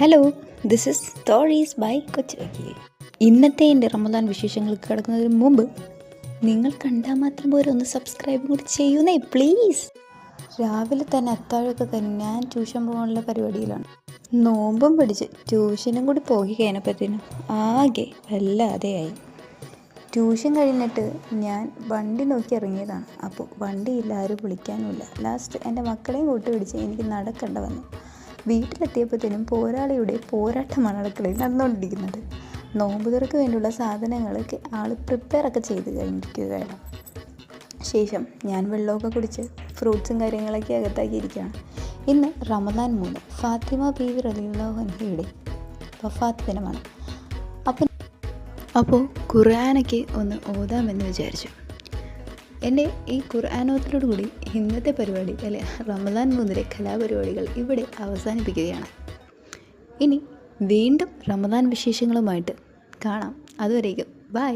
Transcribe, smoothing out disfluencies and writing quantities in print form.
Hello, this is stories by കൊച്ചുവയ്ക്കി. ഇന്നത്തെ എൻ്റെ റമദാൻ വിശേഷങ്ങൾക്ക് കിടക്കുന്നതിന് മുമ്പ് നിങ്ങൾ കണ്ടാൽ മാത്രം പോരെ, ഒന്ന് സബ്സ്ക്രൈബും കൂടി ചെയ്യുന്നേ പ്ലീസ്. രാവിലെ തന്നെ അത്താഴമൊക്കെ തന്നെ ഞാൻ ട്യൂഷൻ പോകാനുള്ള പരിപാടിയിലാണ്. നോമ്പും പിടിച്ച് ട്യൂഷനും കൂടി പോയി കഴിഞ്ഞപ്പോഴത്തേനും ആകെ വല്ലാതെയായി. ട്യൂഷൻ കഴിഞ്ഞിട്ട് ഞാൻ വണ്ടി നോക്കി ഇറങ്ങിയതാണ്. അപ്പോൾ വണ്ടിയില്ല, ആരും വിളിക്കാനുമില്ല. ലാസ്റ്റ് എൻ്റെ മക്കളെയും കൂട്ടുപിടിച്ച് എനിക്ക് നടക്കേണ്ട വന്നു. വീട്ടിലെത്തിയപ്പോഴത്തേനും പോരാളിയുടെ പോരാട്ടമാണ് അടുക്കളയിൽ നടന്നുകൊണ്ടിരിക്കുന്നത്. നോമ്പ് തുറക്ക് വേണ്ടിയുള്ള സാധനങ്ങളൊക്കെ ആൾ പ്രിപ്പയറൊക്കെ ചെയ്ത് കഴിഞ്ഞിരിക്കുകയാണ്. ശേഷം ഞാൻ വെള്ളമൊക്കെ കുടിച്ച് ഫ്രൂട്ട്സും കാര്യങ്ങളൊക്കെ അകത്താക്കിയിരിക്കുകയാണ്. ഇന്ന് റമദാൻ 3 ഫാത്തിമ ബീവി റളിയല്ലാഹു അൻഹയുടെ വഫാത്ത് ദിനമാണ്. അപ്പോൾ ഖുർആനൊക്കെ ഒന്ന് ഓതാമെന്ന് വിചാരിച്ചു. എൻ്റെ ഈ ഖുർആനോത്തിനോട് കൂടി ഇന്നത്തെ പരിപാടി അല്ലെ റമദാൻ 3 കലാപരിപാടികൾ ഇവിടെ അവസാനിപ്പിക്കുകയാണ്. ഇനി വീണ്ടും റമദാൻ വിശേഷങ്ങളുമായിട്ട് കാണാം. അതുവരേക്കും ബൈ.